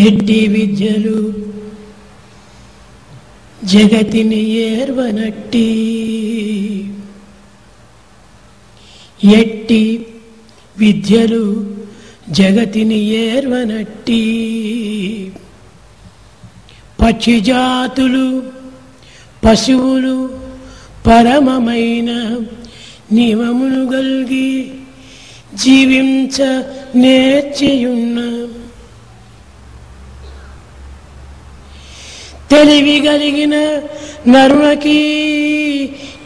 ఎట్టి విద్యలు జగతిని ఏర్వనట్టి, ఎట్టి విద్యలు జగతిని ఏర్వనట్టి, పక్షి జాతులు పశువులు పరమమైన నియమములు గల్గి జీవించ నేర్చియున్న తెలివి కలిగిన నరునికి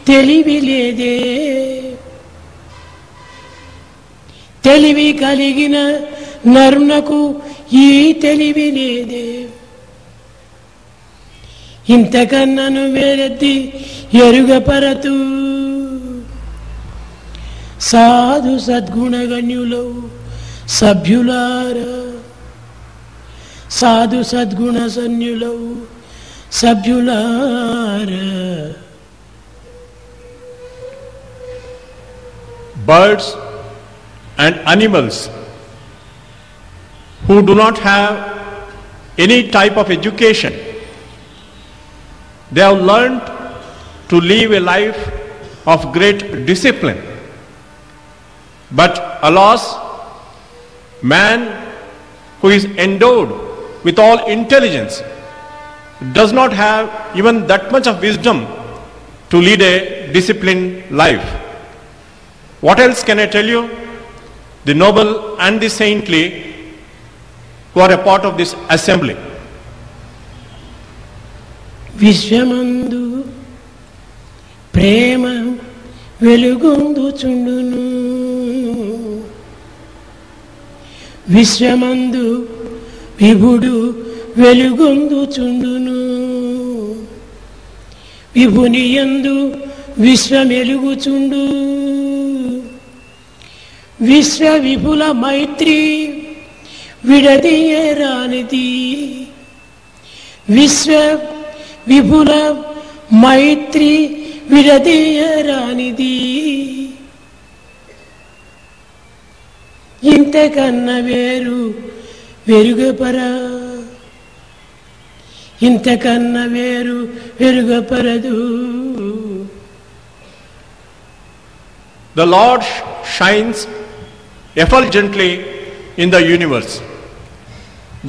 తెలివి లేదే, తెలివి కలిగిన నరునకు ఈ తెలివి లేదే. ఇంతకన్నను వేరెత్తి ఎరుగపరతు సాధు సద్గుణగణ్యులు సభ్యులారా, సాధు సద్గుణ సన్యులు సభ్యులారా. Birds and animals who do not have any type of education, they have learned to live a life of great discipline. But alas, man who is endowed with all intelligence does not have even that much of wisdom to lead a disciplined life. What else can I tell you? The noble and the saintly who are a part of this assembly. విశ్వమందు ప్రేమ వెలుగొందుచుండును, విశ్వమందు విభుడు వెలుగొందుచుండును, విభుని యందు విశ్వమెలుగుచుండు, విశ్వ విపుల మైత్రి విడదీయరానిది, విశ్వ విపుల మైత్రి విడదీయరానిది. ఇంతకన్న వేరు వెరుగపరా, ఇంతకన్న వేరు వెరుగపరదు. The Lord shines effulgently in the universe.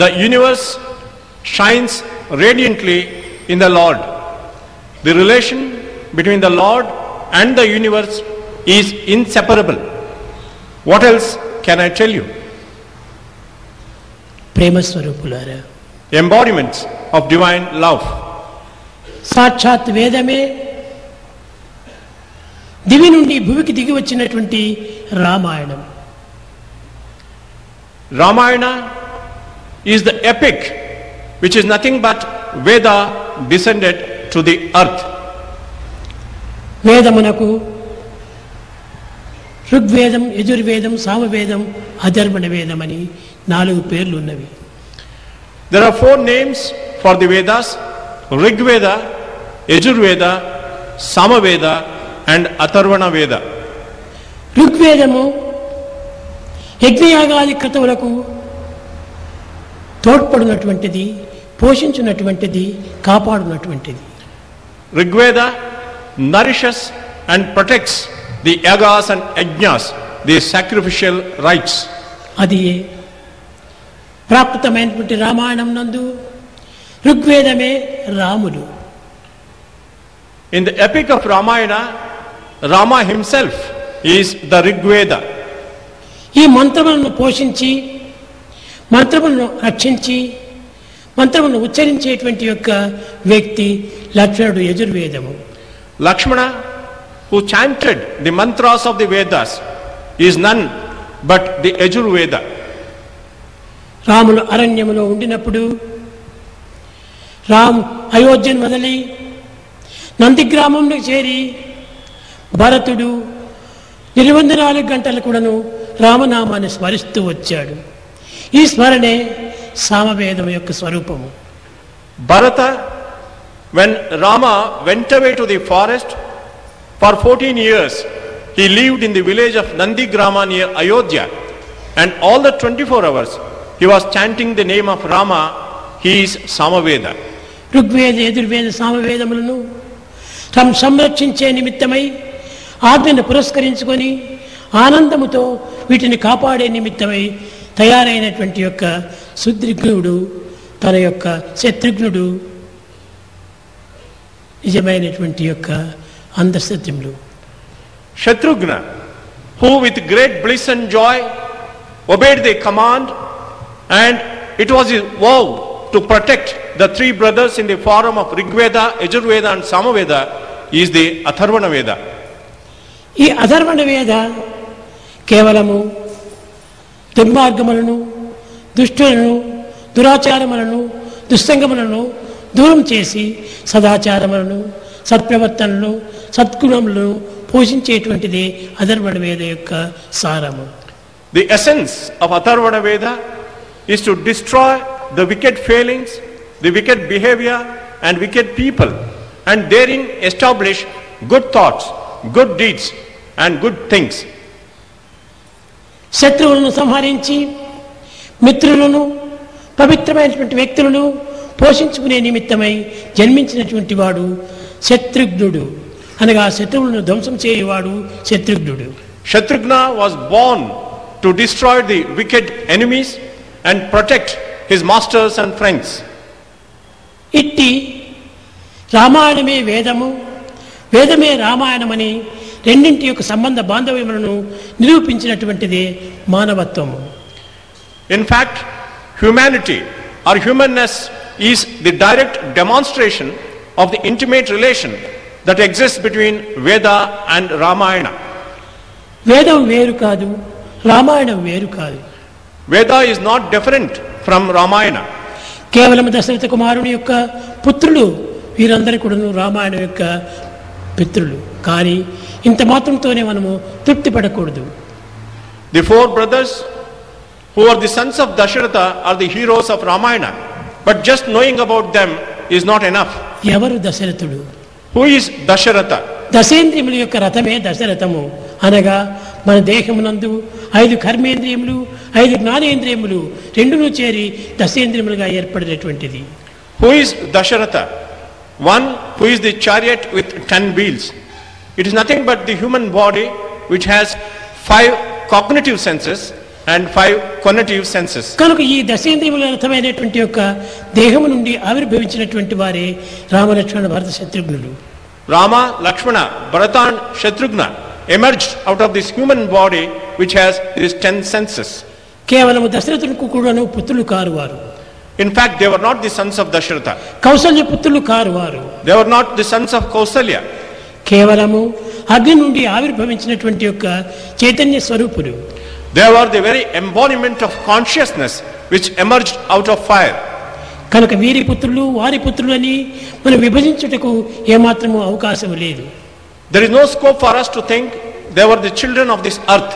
The universe shines radiantly in the Lord. The relation between the Lord and the universe is inseparable. What else can I tell you? ప్రేమ స్వరూపులారా, Embodiments of divine love. సాక్షాత్ వేదమే దివి నుండి భూమికి దిగి వచ్చినటువంటి Ramayanam. Ramayana is the epic which is nothing but Veda descended to the earth. వేదమునకు ఋగ్వేదం, యజుర్వేదం, సామవేదం, అధర్వణ వేదం అని 4 పేర్లు ఉన్నవి. There are 4 names for the Vedas: Rigveda, Yajurveda, Samaveda and Atharvana Veda. ఋగ్వేదము యజ్ఞయాగాది క్రతువులకు తోడ్పడినటువంటిది, పోషించినటువంటిది, కాపాడునటువంటిది. Rigveda nourishes and protects the yagas and yajnas, the sacrificial rites. అది ప్రాకృతమైనటువంటి రామాయణం నందు ఋగ్వేదమే రాముడు. In the epic of Ramayana, Rama himself is the Rigveda. ఈ మంత్రములను పోషించి, మంత్రములను రక్షించి, మంత్రములను ఉచ్చరించేటువంటి యొక్క వ్యక్తి లక్ష్మణుడు, యజుర్వేదము. Lakshmana, who chanted the mantras of the Vedas, is none but the Yajurveda. Ramulu అరణ్యములో ఉండినప్పుడు రాము అయోధ్యను వదిలి నందిగ్రామంలో చేరి భరతుడు 24 గంటలు కూడాను రామనామాన్ని స్మరిస్తూ వచ్చాడు. ఈ స్మరణే సామవేదం యొక్క స్వరూపము. Bharata, when Rama went away to the forest for 14 years, he lived in the village of Nandigrama near Ayodhya, and all the 24 hours he was chanting the name of Rama, he is Samaveda. Rigveda Yajurveda సామవేదములను సంరక్షించే నిమిత్తమై ఆజ్ఞను పురస్కరించుకొని ఆనందముతో వీటిని కాపాడే నిమిత్తమై తయారైనటువంటి యొక్క సుద్రిఘ్నుడు తన యొక్క శత్రుఘ్నుడు నిజమైనటువంటి యొక్క అంతఃసత్యములు. Shatrughna, who with great bliss and joy obeyed the command, and it was his vow to protect the three brothers in the form of Rigveda, Yajurveda and Samaveda, is the Atharvana Veda. ఈ అధర్వణ వేద కేవలము దుర్మార్గములను, దుష్టులను, దురాచారములను, దుస్సంగములను దూరం చేసి సదాచారములను, సత్ప్రవర్తనను, సద్గుణములను పోషించేటువంటిది అధర్వణ వేద యొక్క సారము. The essence of Atharvana Veda is to destroy the wicked failings, the wicked behavior and wicked people, and therein establish good thoughts, good deeds and good things. శత్రువులను సంహరించి మిత్రులను, పవిత్రమైనటువంటి వ్యక్తులను పోషించుకునే నిమిత్తమై జన్మించినటువంటి వాడు శత్రుఘ్నుడు, అనగా శత్రువులను ధ్వంసం చేయవాడు శత్రుఘ్నుడు. Shatrughna was born to destroy the wicked enemies and protect his masters and friends. ఇట్టి రామాయణమే వేదము, వేదమే రామాయణమని రెండింటి యొక్క సంబంధ బాంధవ్యములను నిరూపించినటువంటిదే మానవత్వము. In fact, humanity or humanness is the direct demonstration of the intimate relation that exists between Veda and Ramayana. వేదం వేరు కాదు, రామాయణం వేరు కాదు. Veda is not different from Ramayana. కేవలం దశరథ కుమారుని యొక్క పుత్రులు వీరందరూ కూడా రామాయణం యొక్క పితృలు. కానీ ఇంత మాత్రంతోనే మనము తృప్తి పడకూడదు. The four brothers who are the sons of Dasharatha are the heroes of Ramayana, but just knowing about them is not enough. ఎవరు దశరథుడు? Who is Dasharatha? దశేంద్రియముల యొక్క రథమే దశరథము, అనగా మన దేహమునందు 5 కర్మేంద్రియములు, 5 జ్ఞానేంద్రియములు రెండును చేరి దశేంద్రియములుగా ఏర్పడినటువంటిది. Who is Dasharatha? One who is the chariot with 10 wheels. It is nothing but the human body which has 5 cognitive senses and 5 conative senses. కనుక ఈ దశేంద్రియముల రథమైనటువంటి యొక్క దేహము నుండి ఆవిర్భవించినటువంటి వారే రామలక్ష్మణ భరత శత్రుఘ్నులు. Rama, Lakshmana, Bharata and Shatrughna emerged out of this human body which has these 10 senses. కేవలము దశరథునికి కూడాను పుత్రులు car వారు. In fact, they were not the sons of Dasharatha. Kaushalya పుత్రులు కారు వారు. They were not the sons of Kausalya. కేవలము అగ్ని నుండి ఆవిర్భవించినటువంటి యొక్క Chaitanya స్వరూపులు. They were the very embodiment of consciousness which emerged out of fire. కనుక వీరి పుత్రులు వారి పుత్రులు అని మనం విభజించుటకు ఏమాత్రము అవకాశం లేదు. There is no scope for us to think they were the children of this earth.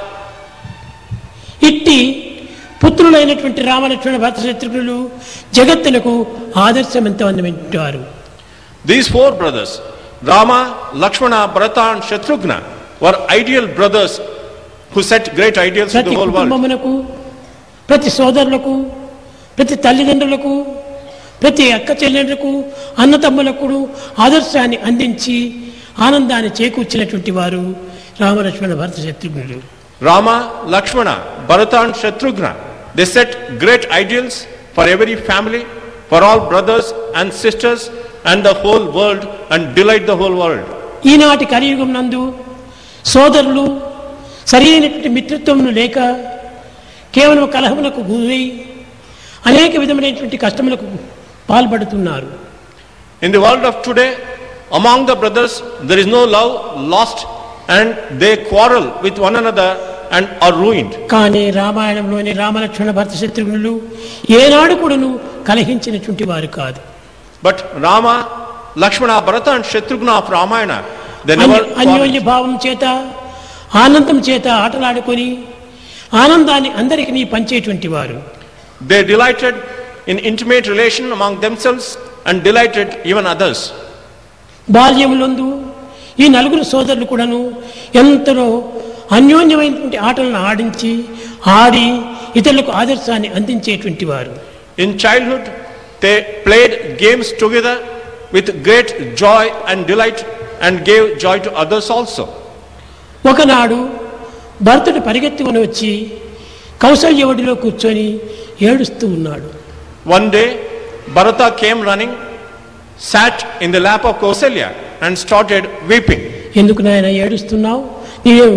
ఇట్టి పుత్రులైనటువంటి రామలక్ష్మణ భరత శత్రుఘ్నులు జగత్తులకు ఆదర్శవంతమైనవారు. These 4 brothers, Rama, Lakshmana, Bharata and Shatrughna, were ideal brothers who set great ideals to the ప్రతి whole world. కుటుంబమునకు, ప్రతి సోదరులకు, ప్రతి తల్లిదండ్రులకు, ప్రతి అక్క చెల్లెళ్లకు, అన్నతమ్ములకు ఆదర్శాన్ని అందించి ఆనందాన్ని చేకూర్చినటువంటి వారు రామలక్ష్మణ భరత శత్రుఘ్నులు. Rama, Lakshmana, Bharata and Shatrughna, they set great ideals for every family, for all brothers and sisters and the whole world, and delight the whole world. ఈనాటి కలియుగం నందు సోదరులు సరైనటువంటి మిత్రత్వం లేక కేవలం కలహములకు గురై అనేక విధమైనటువంటి కష్టములకు పాల్పడుతున్నారు. In the world of today, among the brothers there is no love lost, and they quarrel with one another and are ruined. కానీ రామాయణంలోని రామలక్ష్మణ భరత శత్రుఘ్నులు ఏనాడు కూడాను కలహించినటువంటి వారు కాదు. But Rama, Lakshmana, Bharata and Shatrughna of Ramayana, they never అన్యోన్య భావం చేత ఆనందం చేత ఆటలాడుకొని ఆనందాన్ని అందరికీ పంచేటువంటి వారు. They delighted in intimate relation among themselves and delighted even others. బాల్యములందు ఈ 4 సోదరులు కూడాను ఎంతలో అన్యోన్యమైనటువంటి ఆటలను ఆడించి ఆడి ఇతరులకు ఆదర్శాన్ని అందించేటువంటి వారు. In childhood, they played games together with great joy and delight and gave joy to others also. ఒకనాడు భరతుడు పరిగెత్తుకొని వచ్చి కౌసల్య ఒడిలో కూర్చొని ఏడుస్తూ ఉన్నాడు. One day, Bharata came running, sat in the lap of Kausalya and started weeping. ఎందుకు నాయన ఏడుస్తున్నావు, నీవు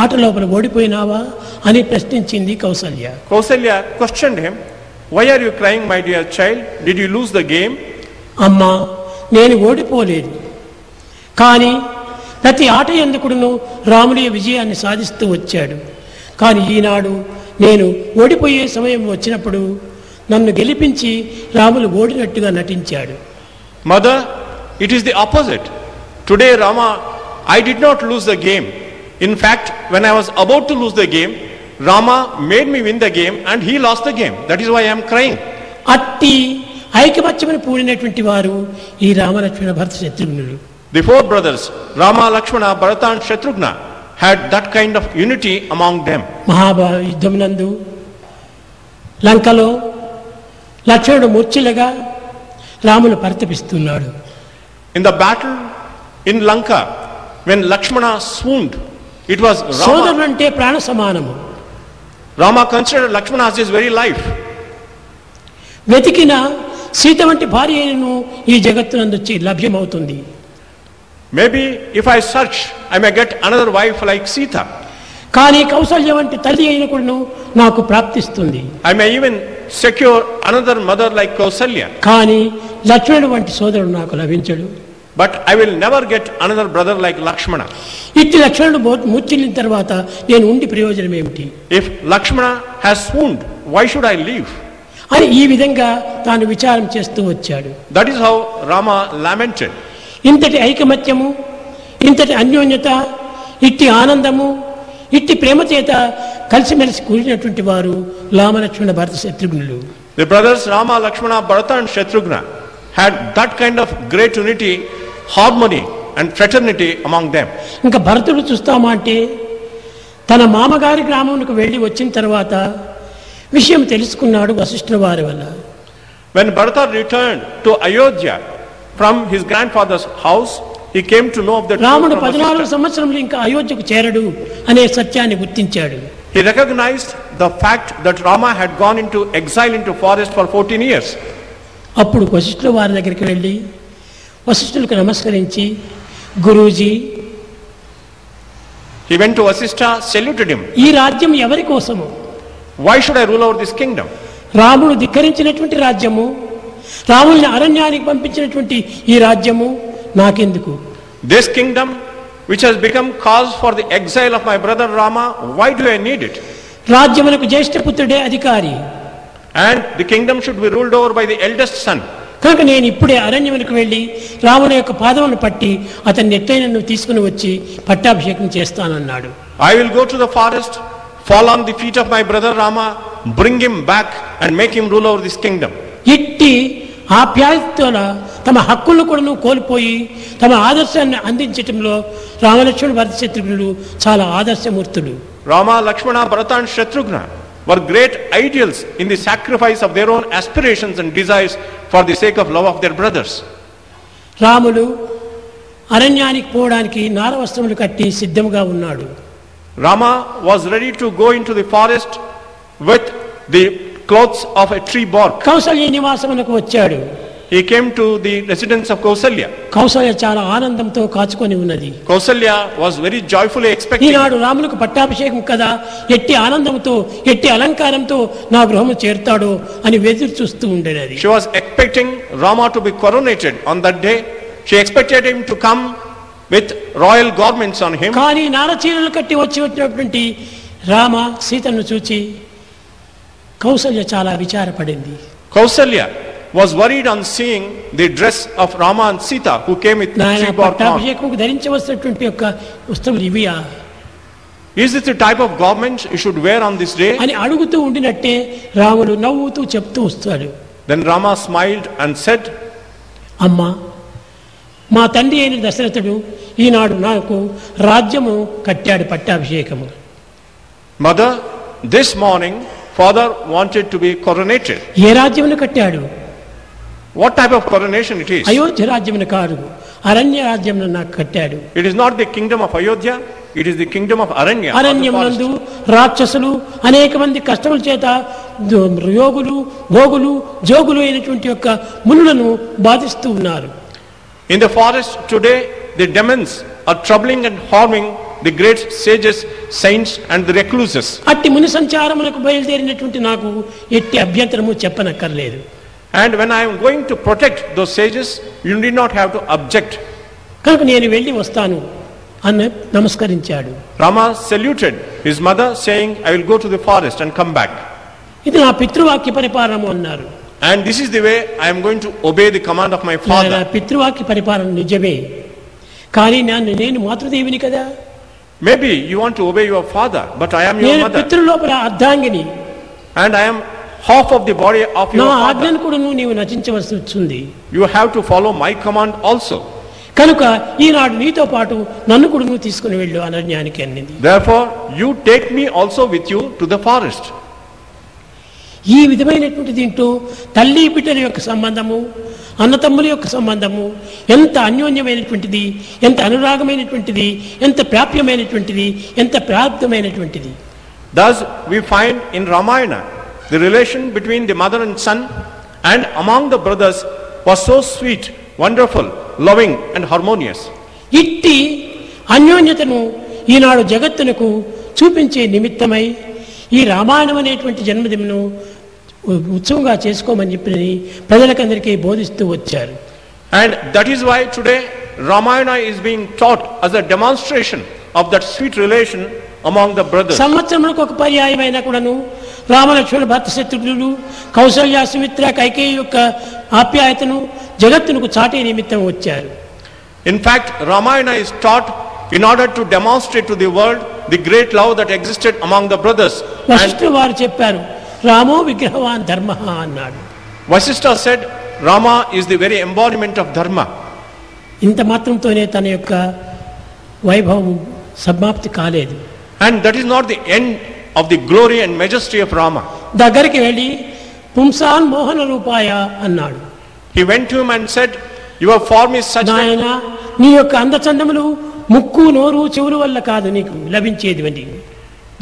ఆట లోపల ఓడిపోయినావా అని ప్రశ్నించింది Kaushalya. Kausalya questioned him, "Why are you crying, my dear child? Did you lose the game?" అమ్మా, నేను ఓడిపోలేదు, కానీ ప్రతి ఆట ఎందుకును రాముడి విజయాన్ని సాధిస్తూ వచ్చాడు. కానీ ఈనాడు నేను ఓడిపోయే సమయం వచ్చినప్పుడు నన్ను గెలిపించి రాములు ఓడినట్టుగా నటించాడు. Mother, it is the opposite. Today, Rama, I did not lose the game. In fact, when I was about to lose the game, Rama made me win the game and he lost the game. That is why I am crying. అట్టి ఐకమత్యమని పూడినటువంటి వారు ఈ రామలక్ష్మణ భరత శత్రుఘ్నులు. The four brothers, Rama, Lakshmana, Bharata and Shatrughna, had that kind of unity among them. Mahabharata యుద్ధమునందు లంకలో లక్ష్మణుడు మూర్ఛిలగా Ramulu పరితపిస్తున్నాడు. In the battle in Lanka, when Lakshmana swooned, it was సోదరుడు అంటే ప్రాణ సమానము. Rama considered Lakshmana as his very life. వెతికిన సీత వంటి భార్యను ఈ జగత్తునందు లభ్యమవుతుంది. Maybe if I search, I may get another wife like Sita. కానీ కౌసల్య వంటి తల్లి అయిన కూడాను నాకు ప్రాప్తిస్తుంది. I may even secure another mother like Kausalya. కానీ లక్ష్మణుడు వంటి సోదరుడు నాకు లభించడు. But I will never get another brother like Lakshmana. ఇట్టి లక్ష్మణుడు మూర్ఛిల్లిన తర్వాత నేను ఉండి ప్రయోజనం ఏమిటి? If Lakshmana has swooned, why should I leave? అని ఈ విధంగా తాను విచారం చేస్తూ వచ్చాడు. That is how Rama lamented. ఇంతటి ఐకమత్యము, ఇంతటి అన్యోన్యత, ఇట్టి ఆనందము, ఇట్టి ప్రేమ చేత కలిసిమెలిసి కూడినటువంటి వారు రామలక్ష్మణ భరత శత్రుఘ్నులు. The brothers Rama, Lakshmana, Bharata and Shatrughna had that kind of great unity, harmony and fraternity among them. ఇంకా భరతుడు చూస్తామా అంటే తన మామగారి గ్రామానికి వెళ్ళి వచ్చిన తర్వాత విషయం తెలుసుకున్నాడు వశిష్ఠుల వారి వల్ల. When Bharata returned to Ayodhya from his grandfather's house, he came to know of the truth రాముడు from 14 Vasishtha. సంవత్సరంలో ఇంకా అయోధ్యకు చేరడు అనే సత్యాన్ని గుర్తించాడు. He recognized the fact that Rama had gone into exile into forest for 14 years. అప్పుడు వశిష్ఠుల వారి దగ్గరికి వెళ్ళి వశిష్ఠులకు నమస్కరించి, Guruji, He went to Vasishtha, saluted him. ఈ రాజ్యం ఎవరి కోసము? Why should I rule over this kingdom? రాముడు ధిక్కరించినటువంటి రాజ్యము, రాముల్ని అరణ్యానికి పంపించినటువంటి ఈ రాజ్యము నాకెందుకు? This kingdom, which has become cause for the exile of my brother Rama, why do I need it? రాజ్యములకు జ్యేష్ఠపుత్రుడే అధికారి. And the kingdom should be ruled over by the eldest son. కనుక నేను ఇప్పుడే అరణ్యములకు వెళ్ళి రాముని యొక్క పాదములను పట్టి అతన్ని ఎట్లయినా తీసుకుని వచ్చి పట్టాభిషేకం చేస్తానన్నాడు. I will go to the forest, fall on the feet of my brother Rama, bring him back and make him rule over this kingdom. ఇట్టి ఆప్యాయతల తమ హక్కులను కూడా కోల్పోయి తమ ఆదర్శాన్ని అందించటంలో రామలక్ష్మణ భరత శత్రుఘ్నులు చాలా ఆదర్శమూర్తులు. Rama, Lakshmana, Bharata and Shatrughna were great ideals in the sacrifice of their own aspirations and desires for the sake of love of their brothers. Ramulu అరణ్యానికి పోవడానికి నారవస్త్రములు కట్టి సిద్ధంగా ఉన్నాడు. Rama was ready to go into the forest with the clothes of a tree bark. Kaushalya నివాసమునకు వచ్చాడు. He came to the residence of Kausalya. Kaushalya చాలా ఆనందంతో కాచుకొని ఉన్నది. Kausalya was very joyfully expecting. ఈనాడు రాములకు పట్టాభిషేకం కదా, ఎట్టి ఆనందంతో ఎట్టి అలంకారంతో నా గృహము చేరుతాడో అని ఎదురు చూస్తూ ఉండేది. She was expecting Rama to be coronated on that day. She expected him to come with royal garments on him. కానీ నారచీరలు కట్టి వచ్చినటువంటి రామ సీతను చూచి కౌసల్య చాలా విచారపడింది. Kausalya was worried on seeing the dress of Rama and Sita who came with నాయన tree bark on. పట్టాభిషేకం ధరించవలసినటువంటి యొక్క వస్తువులు ఇవియా Is this the type of garment you should wear on this day? అని అడుగుతూ ఉండినట్టే రాముడు నవ్వుతూ చెప్తూ వస్తాడు. Then Rama smiled and said, అమ్మా, మా తండ్రి అయిన దశరథుడు ఈనాడు నాకు రాజ్యము కట్టాడు పట్టాభిషేకము. Mother, this morning father wanted to be coronated. ఏ రాజ్యమును కట్టాడు? What type of coronation it is? Ayodhya రాజ్యమును కాదు, అరణ్య రాజ్యమును నాకు కట్టాడు. It is not the kingdom of Ayodhya, it is the kingdom of Aranya. అరణ్యమునందు రాక్షసులు అనేక మంది కష్టముల చేత యోగులు భోగులు జోగులు అయినటువంటి యొక్క మునులను బాధిస్తూ ఉన్నారు. In the forest today, the demons are troubling and harming the great sages, saints and the recluses. అట్టి ముని సంచారములకు బయలుదేరినటువంటి నాకు ఎట్టి అభ్యంతరము చెప్పనక్కర్లేదు. And when I am going to protect those sages, you need not have to object. కనుక నేను వెళ్ళి వస్తాను అని నమస్కరించాడు. Rama saluted his mother saying, I will go to the forest and come back. ఇది నా పితృవాక్య పరిపాలనము అన్నారు. And this is the way I am going to obey the command of my నా father. పితృవాక్య పరిపాలన నిజమే, కానీ నేను మాతృదేవిని కదా. Maybe you want to obey your father, but I am your నేను mother. పితృలోపల అర్ధాంగిని. And I am half of the body of నా your father. ఆజ్ఞను కూడా నీవు నచించవలసి వచ్చింది. You have to follow my command also. కనుక ఈనాడు నీతో పాటు నన్ను కూడా నువ్వు తీసుకుని వెళ్ళు అరణ్యానికి అన్నింది. Therefore, you take me also with you to the forest. ఈ విధమైనటువంటి దీంట్లో తల్లి బిడ్డల యొక్క సంబంధము, అన్నతమ్ముల యొక్క సంబంధము ఎంత అన్యోన్యమైనటువంటిది, ఎంత అనురాగమైనటువంటిది, ఎంత ప్రాప్యమైనటువంటిది, ఎంత ప్రాప్తమైనటువంటిది. Thus, we find in Ramayana, the relation between the mother and son and among the brothers was so sweet, wonderful, loving and harmonious. ఇట్టి అన్యోన్యతను ఈనాడు జగత్తునకు చూపించే నిమిత్తమై ఈ రామాయణం అనేటువంటి జన్మదినమును ఉత్సవంగా చేసుకోమని చెప్పి ప్రజలకందరికీ బోధిస్తూ వచ్చారు. And that is why today Ramayana is being taught as a demonstration of that sweet relation among the brothers. సంవత్సరములకు ఒక పర్యాయమైన కూడాను రామలక్ష్మణ భర్త శత్రుఘ్నులు కౌసల్య సుమిత్ర కైకేయి యొక్క ఆప్యాయతను జగత్తునకు చాటే నిమిత్తం వచ్చారు. In fact, Ramayana is taught in order to demonstrate to the world the great love that existed among the brothers. వశిష్ఠులు వారు చెప్పారు, రామో విగ్రహవాన్ ధర్మ అన్నాడు. Vasishtha said, Rama is the very embodiment of dharma. ఇంత మాత్రంతోనే తన యొక్క వైభవం సమాప్తి కాలేదు. And that is not the end of the glory and majesty of Rama. దగ్గరికి వెళ్ళి పుంసాన్ మోహన రూపాయ అన్నాడు. He went to him and said, your form is such that నాయన, నీ యొక్క అందచందములు ముక్కు నోరు చెవుల వల్ల కాదు నీకు లభించేది.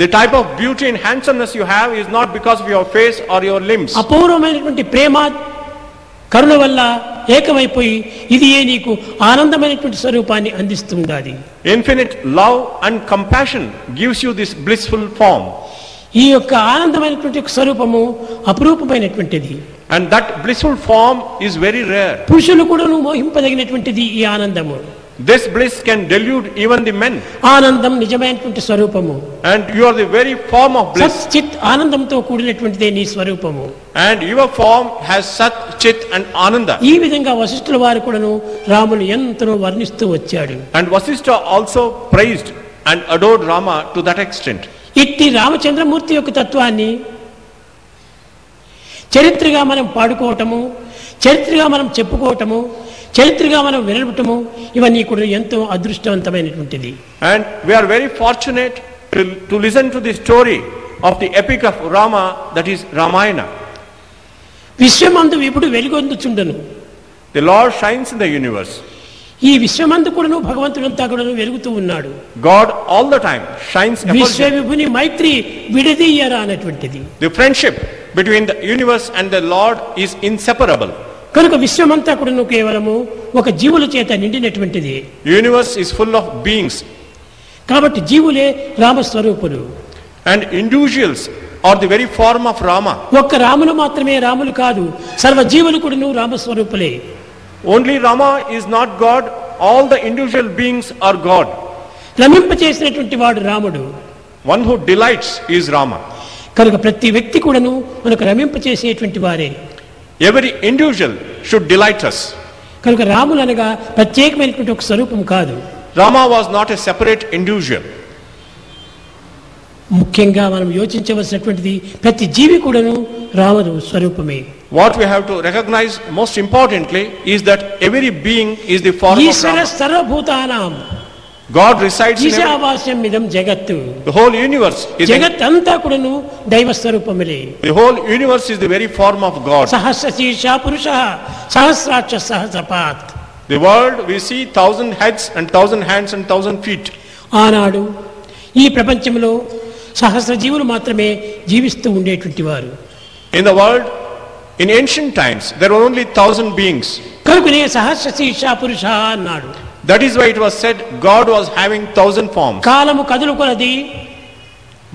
the type of beauty and handsomeness you have is not because of your face or your limbs. అపూర్వమైనటువంటి ప్రేమ కరుణ వల్ల ఏకమైపోయి ఇది నీకు ఆనందమైనటువంటి స్వరూపాన్ని అందిస్తుంది. Infinite love and compassion gives you this blissful form. ఈ యొక్క ఆనందమైనటువంటి స్వరూపము అపురూపమైనటువంటిది. And that blissful form is very rare. పురుషులు కూడా మోహింపదగినటువంటిది ఈ ఆనందము. This bliss can delude even the men. ఆనందం నిజమైనటువంటి స్వరూపము. And you are the very form of bliss. సత్ చిత్ ఆనందంతో కూడినటువంటిదే నీ స్వరూపము. And your form has Sat, Chit and Ananda. ఈ విధంగా వశిష్ఠుల వారు కూడాను రామును ఎంతో వర్ణిస్తూ వచ్చాడు. And Vasishtha also praised and adored Rama to that extent. ఇట్టి రామచంద్రమూర్తి యొక్క తత్వాన్ని చరిత్రగా మనం పాడుకోవటము, చరిత్రగా మనం చెప్పుకోవటము, చరిత్రగా మనం వినటము ఇవన్నీ కూడా ఎంతో అదృష్టవంతమైనటువంటిది. And we are very fortunate to listen to the story of the epic of Rama, that is Ramayana. విశ్వమందు ఇప్పుడు వెలుగొందుచుండను. The Lord shines in the universe. ఈ విశ్వమందు కూడాను భగవంతుడంతా కూడాను వెలుగుతూ ఉన్నాడు. God all the time shines విశ్వ effulgent. విభుని మైత్రి విడదీయరా అనేటువంటిది. The friendship between the universe and the Lord is inseparable. కనుక విశ్వమంతా కూడాను కేవలము ఒక జీవుల చేత నిండినటువంటిది. Universe is full of beings. కాబట్టి జీవులే రామస్వరూపులు. And individuals are the very form of Rama. ఒక్క రాములు మాత్రమే రాములు కాదు, సర్వ జీవులు కూడాను రామస్వరూపులే. Only Rama is not God, all the individual beings are God. రమింప చేసినటువంటి వాడు రాముడు. One who delights is Rama. కనుక ప్రతి వ్యక్తి కూడాను మనకు రమింప చేసేటువంటి వారే. Every individual should delight us. కనుక రాములు అనగా ప్రత్యేకమైనటువంటి ఒక స్వరూపం కాదు. Rama was not a separate individual. ముఖ్యంగా మనం యోచించవలసినటువంటిది ప్రతి జీవి కూడాను రాముడు స్వరూపమే. What we have to recognize most importantly is that every being is the form of Eshwara Rama. సర్వభూతానాం God resides in every, ఈశావాస్యం ఇదం జగత్తు. the whole universe is జగత్ అంతా కూడాను దైవ స్వరూపములే. the whole universe is the very form of God. సహస్ర శీర్ష పురుష సహస్రాక్ష సహస్రపాత్. The world we see 1,000 heads and 1,000 hands and 1,000 feet. ఆనాడు ఈ ప్రపంచంలో సహస్ర జీవులు మాత్రమే జీవిస్తూ ఉండేటువంటి వారు. In the world, in ancient times, there were only 1,000 beings. కనుకనే సహస్ర శీర్ష పురుష అన్నాడు. That is why it was said God was having 1,000 forms. కాలము కదులు కొలది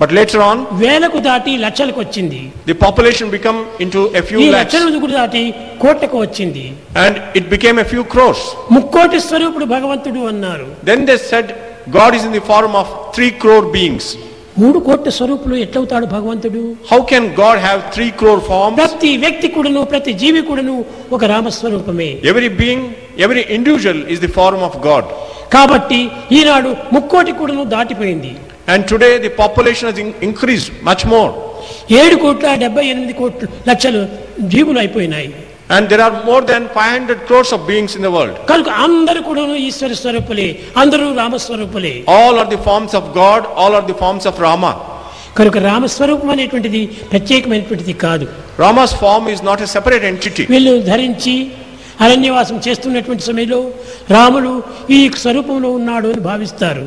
But later on, వేలకు దాటి లక్షలకు వచ్చింది. the population became into a few ఈ lakhs. లక్షలకు దాటి కోట్లకు వచ్చింది. And it became a few crores. ముక్కోటి స్వరూపుడు భగవంతుడు అన్నారు. Then they said God is in the form of 3 crore beings. 3 కోట్ల స్వరూపులు ఎట్లవుతాడు భగవంతుడు? How can God have 3 crore forms? ప్రతి వ్యక్తి కూడాను ప్రతి జీవి కూడాను ఒక రామస్వరూపమే. Every being, every individual is the form of God. కాబట్టి ఈనాడు ముక్కోటి కూడాను దాటిపోయింది. And today the population has increased much more. 7,78,00,000 జీవులు అయిపోయినాయి. And there are more than 500 crores of beings in the world. కనుక అందరూ కూడాను ఈశ్వర స్వరూపులే, అందరూ రామస్వరూపులే. All are the forms of God, all are the forms of Rama. కనుక రామస్వరూపం అనేటువంటిది ప్రత్యేకమైనటువంటిది కాదు. Rama's form is not a separate entity. వీళ్ళు ధరించి అరణ్యవాసం చేస్తున్నటువంటి సమయంలో రాముడు ఈ స్వరూపంలో ఉన్నాడు అని భావిస్తారు.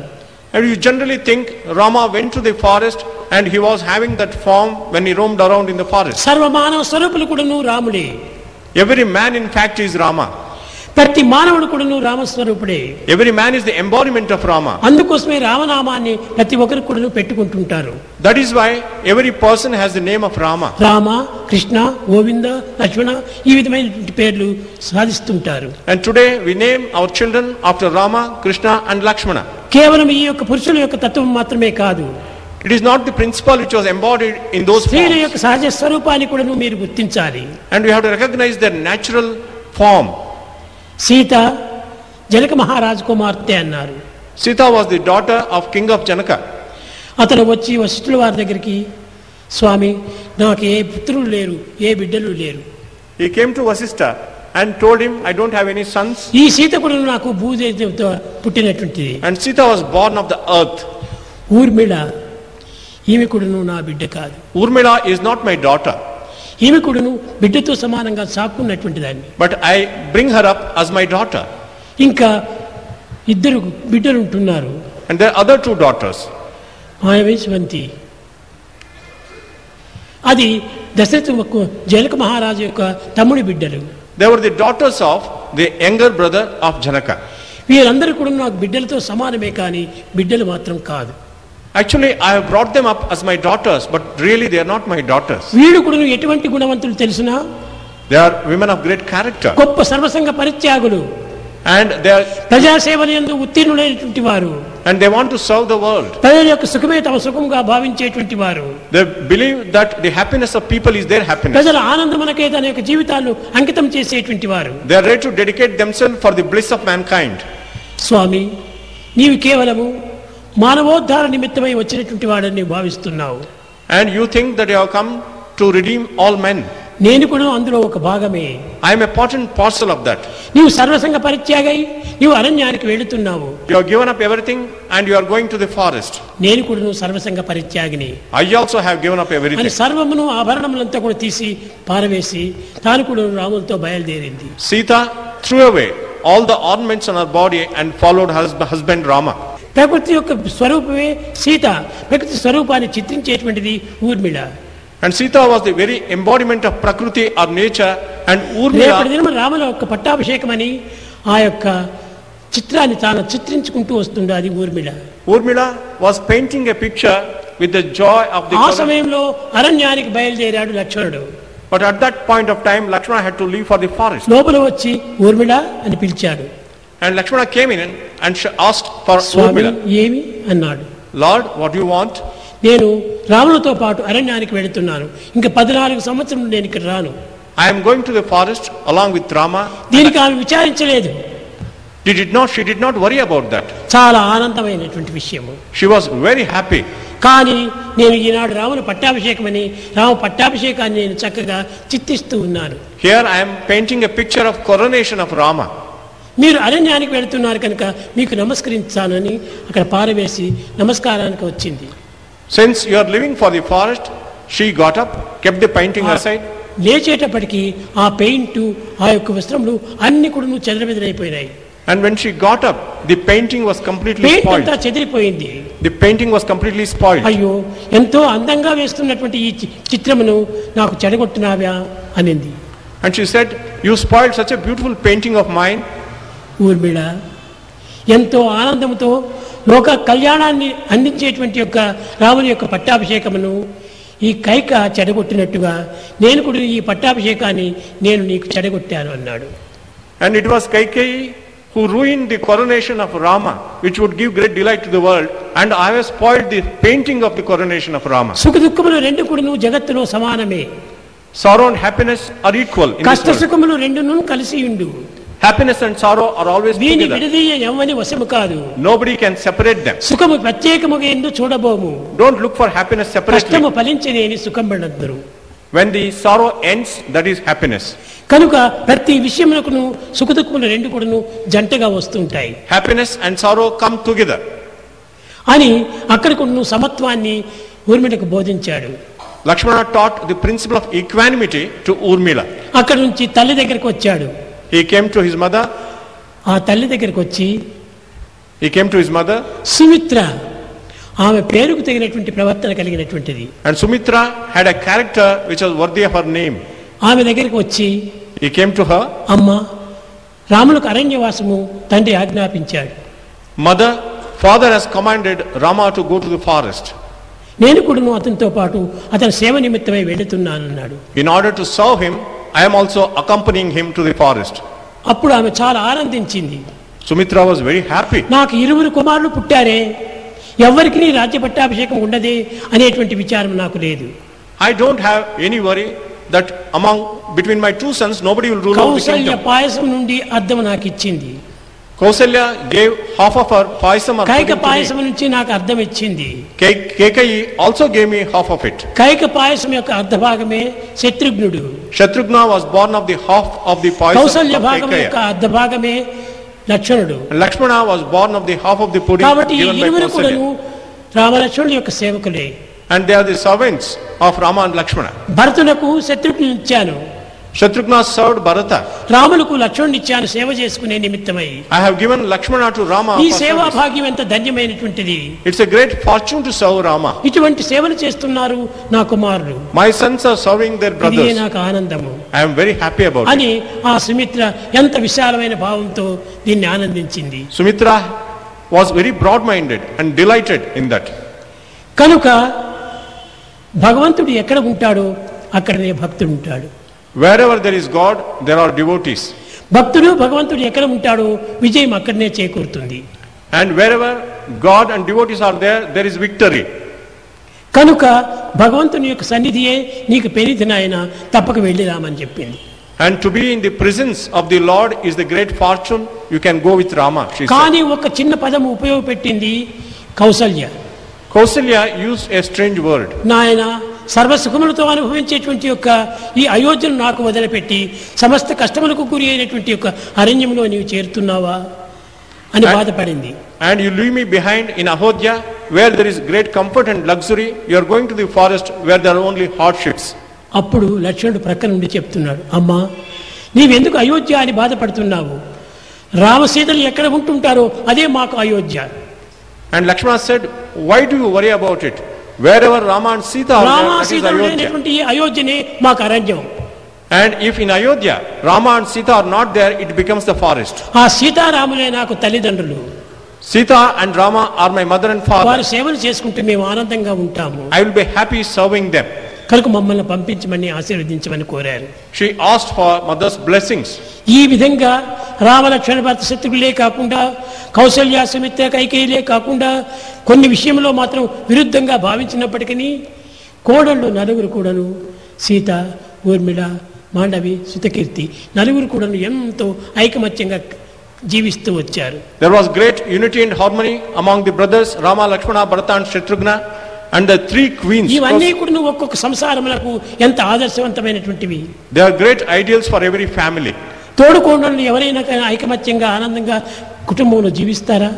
And you generally think Rama went to the forest and he was having that form when he roamed around in the forest. సర్వమానవ స్వరూపులు కూడాను రాముడే. Every man in fact is Rama. ప్రతి మానవుడు కూడాను రామస్వరూపుడే. Every man is the embodiment of Rama. అందుకోసమే రామనామాన్ని ప్రతి ఒక్కరు కూడాను పెట్టుకుంటుంటారు. That is why every person has the name of Rama. Rama, Krishna, Govinda, లక్ష్మణ ఈ విధమైనటువంటి పేర్లు సాధిస్తుంటారు. And today we name our children after Rama, Krishna and Lakshmana. కేవలం ఈ యొక్క పురుషుల యొక్క తత్వం మాత్రమే కాదు. It is not the principle which was embodied in those స్త్రీల forms. యొక్క సహజ స్వరూపాన్ని కూడా మీరు గుర్తించాలి. And we have to recognize their natural form. Sita Janaka మహారాజు కుమార్తె అన్నారు. Sita was the daughter of King of Janaka. అతను వచ్చి వశిష్ఠుల వారి దగ్గరికి, స్వామి నాకు ఏ పుత్రులు లేరు, ఏ బిడ్డలు లేరు. He came to Vasishtha and told him, I don't have any sons. ఈ సీత కూడా నాకు భూదేవితో పుట్టినటువంటిది. And Sita was born of the earth. Urmila ఈమె కూడాను నా బిడ్డ కాదు. Urmila is not my daughter, ఈమె కూడాను బిడ్డతో సమానంగా సాకున్నటువంటి దాన్ని. but I bring her up as my daughter. ఇంకా 2 బిడ్డలు ఉంటున్నారు. And there are other 2 daughters. మాయవేశ్వంతి అది దశరథ జనక మహారాజు యొక్క తమ్ముడి బిడ్డలు. They were the daughters of the younger brother of Janaka. వీరందరూ కూడా నాకు బిడ్డలతో సమానమే కానీ బిడ్డలు మాత్రం కాదు. Actually, I have brought them up as my daughters, but really they are not my daughters. వీళ్ళు కూడా ఎటువంటి గుణవంతులు తెలిసినా, They are women of great character. గొప్ప సర్వసంగ పరిత్యాగులు, And they are, ప్రజాసేవనందు ఉత్తీర్ణులైనటువంటి వారు, and they want to serve the world. ప్రజల యొక్క సుఖమే తమ సుఖంగా భావించేటువంటి వారు, They believe that the happiness of people is their happiness. ప్రజల ఆనందమునకే తన యొక్క జీవితాలను అంకితం చేసేటువంటి వారు. They are ready to dedicate themselves for the bliss of mankind. స్వామి నీవు కేవలము మానవోద్ధార నిమిత్తమై వచ్చినటువంటి వాడని భావిస్తున్నావు. And you think that you have come to redeem all men. నేను కూడా అందులో ఒక భాగమే. I am a part and parcel of that. నీవు సర్వసంగ పరిత్యాగై నీవు అరణ్యానికి వెళుతున్నావు. You have given up everything and you are going to the forest. నేను కూడా సర్వసంగ పరిత్యాగిని. I also have given up అని everything. సర్వమును ఆభరణములంతా కూడా తీసి పారవేసి తాను కూడా రాములతో బయలుదేరింది. Sita threw away all the ornaments on her body and followed her husband Rama. ప్రకృతి యొక్క స్వరూపమే సీత. ప్రకృతి స్వరూపాన్ని చిత్రించేటువంటిది Urmila. And Sita was the very embodiment of Prakriti or nature, and రేపటి Urmila, దినం రాముల యొక్క పట్టాభిషేకం అని ఆ యొక్క చిత్రాన్ని తాను చిత్రించుకుంటూ వస్తుంది అది Urmila. Urmila was painting a picture with the joy of the ఆ covenant. సమయంలో అరణ్యానికి బయలుదేరాడు లక్ష్మణుడు. But at that point of time, Lakshmana had to leave for the forest. లోపల వచ్చి ఊర్మిళ అని పిలిచాడు. And Lakshmana came in and asked for Swamy Urmila. ఏమి అన్నాడు. Lord, what do you want? నేను రాములతో పాటు అరణ్యానికి వెళుతున్నాను. ఇంకా 14 సంవత్సరం నేను ఇక్కడ రాను. I am going to the forest along with Rama. దీనికి ఆమె విచారించలేదు. She did not worry about that. చాలా ఆనందమైనటువంటి విషయము. She was very happy. కానీ నేను ఈనాడు రాముల పట్టాభిషేకమని రామ పట్టాభిషేకాన్ని నేను చక్కగా చిత్తిస్తూ ఉన్నాను. Here I am painting a picture of coronation of Rama. మీరు అరణ్యానికి వెళుతున్నారు కనుక మీకు నమస్కరించాలని అక్కడ పారవేసి నమస్కారానికి వచ్చింది. Since you are living for the forest, she got up, kept the painting aside. లేచేటప్పటికి ఆ పెయింట్ ఆ యొక్క వస్త్రములు అన్ని కూడా చెదరబెదరైపోయినాయి. And when she got up, the painting was completely paint spoiled. అంతా చెదిరిపోయింది. The painting was completely spoiled. అయ్యో ఎంతో అందంగా వేస్తున్నటువంటి ఈ చిత్రమును నాకు చెడగొట్టినావా అనింది. And she said, you spoiled such a beautiful painting of mine. Urmila ఎంతో ఆనందంతో లోక కళ్యాణాన్ని అందించేటువంటి యొక్క రాముని యొక్క పట్టాభిషేకమును ఈ కైక చెడగొట్టినట్టుగా నేను కూడా ఈ పట్టాభిషేకాన్ని నేను నీకు చెడగొట్టాను అన్నాడు. And it was Kaikeyi who ruined the coronation of Rama, which would give great delight to the world, and I have spoiled the painting of the coronation of Rama. సుఖ దుఃఖములు రెండు కూడా జగత్తులో సమానమే. Sorrow and happiness are equal in this కష్ట world. సుఖములు రెండును కలిసి ఉండు. Happiness and sorrow are always దీని together. విడదీయ ఎవ్వని వశము కాదు. Nobody can separate them. సుఖము ప్రత్యేకముగా ఎందు చూడబోము. Don't look for happiness separately. కష్టము ఫలించనేని సుఖం పడద్దురు. When the sorrow ends, that is happiness. కనుక ప్రతి విషయమునకును సుఖ దుఃఖములు రెండు కూడాను జంటగా వస్తుంటాయి. Happiness and sorrow come together. అని అక్కడ కూడా సమత్వాన్ని ఊర్మిళకు బోధించాడు. Lakshmana taught the principle of equanimity to Urmila. అక్కడ నుంచి తల్లి దగ్గరికి వచ్చాడు. He came to his mother. ఆ తల్లి దగ్గరికి వచ్చి సుమిత్ర ఆమె పేరుకు తగినటువంటి ప్రవర్తన కలిగినటువంటిది. And Sumitra had a character which was worthy of her name. ఆమె దగ్గరికి వచ్చి He came to her. అమ్మా రాములకు అరణ్యవాసము తండ్రి ఆజ్ఞాపించాడు. Mother, father has commanded Rama to go to the forest. నేను కూడాను అతనితో పాటు అతని సేవ నిమిత్తమై వెళుతున్నానన్నాడు. In order to serve him, I am also accompanying him to the forest. అప్పుడు ఆమె చాలా ఆనందించింది. Sumitra was very happy. నాకు 2 కుమారులు పుట్టారే, ఎవరికి నీ రాజ్య పట్టాభిషేకం ఉండదే అనేటువంటి విచారం నాకు లేదు. I don't have any worry that between my 2 sons nobody will rule over the Kaushalya kingdom. పాయసం నుండి అద్దం నాకు ఇచ్చింది. Kausalya gave half of her paisam. Kaika పాయసం నుంచి నాకు అర్థం ఇచ్చింది. Kaikeyi also gave me half of it. Kaika పాయసం యొక్క అర్ధభాగమే శత్రుఘ్నుడు. Shatrugna was born of the half of the paisam Kaushalya of భాగం యొక్క Kaikeyi. అర్ధభాగమే లక్ష్మణుడు. And Lakshmana was born of the half of the pudding కాబట్టి ఈ given by ఇరువురు కూడాను Kausalya. రామలక్ష్మణుల యొక్క సేవకులే. And they are the servants of Rama and Lakshmana. భరతునకు శత్రుఘ్నుని ఇచ్చాను. Shatrugna served Bharata. రాములకు లక్ష్మణుని ఇచ్చాను సేవ చేసుకునే నిమిత్తమై. I have given Lakshmana to Rama ఈ for సేవా service. భాగ్యం ఎంత ధన్యమైనటువంటిది. It's a great fortune to serve Rama. ఇటువంటి సేవలు చేస్తున్నారు నా కుమారులు. My sons are serving their ఇదే brothers. నాకు ఆనందము I am very happy about అని it. ఆ సుమిత్ర ఎంత విశాలమైన భావంతో దీన్ని ఆనందించింది. Sumitra was very broad-minded and delighted in that. కనుక భగవంతుడు ఎక్కడ ఉంటాడో అక్కడనే భక్తుడు ఉంటాడు. Wherever there is God, there are devotees. భక్తుడు భగవంతుడు ఎక్కడ ఉంటాడో విజయం అక్కడనే చేకూరుతుంది. And wherever God and devotees are there, there is victory. కనుక భగవంతుని యొక్క సన్నిధియే నీకు పెరిది నాయన, తప్పక వెళ్ళిరామని చెప్పింది. And to be in the presence of the Lord is the great fortune. You can go with Rama, she said. కానీ ఒక చిన్న పదము ఉపయోగపెట్టింది Kaushalya. Kausalya used a strange word. నాయన సర్వసుఖములతో అనుభవించేటువంటి యొక్క ఈ అయోధ్యను నాకు వదిలిపెట్టి సమస్త కష్టములకు గురి అయినటువంటి యొక్క అరణ్యంలో నీవు చేరుతున్నావా అని బాధపడింది. And you leave me behind in Ahodhya, where there is great comfort and luxury. You are going to the forest where there are only hardships. అప్పుడు లక్ష్మణుడు ప్రక్క నుండి చెప్తున్నాడు, అమ్మా నీవెందుకు అయోధ్య అని బాధపడుతున్నావు? రామసీతలు ఎక్కడ ఉంటుంటారో అదే మాకు Ayodhya. And Lakshmana said, why do you worry about it? Wherever Rama and Sita are there, that is రామసీతలు Ayodhya. లేనటువంటి ఈ అయోధ్యనే మాకు అరణ్యం. And if in Ayodhya, Rama and Sita are not there, it becomes the forest. ఆ సీతారాములే నాకు తల్లిదండ్రులు. Sita and Rama are my mother and father. వారు సేవలు చేసుకుంటే మేము ఆనందంగా ఉంటాము. I will be happy serving them. కనుక మమ్మల్ని పంపించమని ఆశీర్వదించమని కోరారు. She asked for mother's blessings. ఈ విధంగా రామలక్ష్మణ భర్త శత్రువులే కాకుండా కౌసల్య సుమిత్ర కైకేయిలే కాకుండా కొన్ని విషయంలో మాత్రం విరుద్ధంగా భావించినప్పటికీ కోడళ్ళు నలుగురు కూడాను సీత, ఊర్మిళ, మాండవి, సుతకీర్తి నలుగురు కూడాను ఎంతో ఐకమత్యంగా జీవిస్తూ వచ్చారు. There was great unity and harmony among the brothers Rama, Lakshmana, Bharata and Shatrugna and the 3 queens. ఇవన్నీ కూడా ఒక్కొక్క సంసారములకు ఎంత ఆదర్శవంతమైనటువంటివి. They are great ideals for every family. తోడుకోండలను ఎవరైనా ఐకమత్యంగా ఆనందంగా కుటుంబంలో జీవిస్తారా?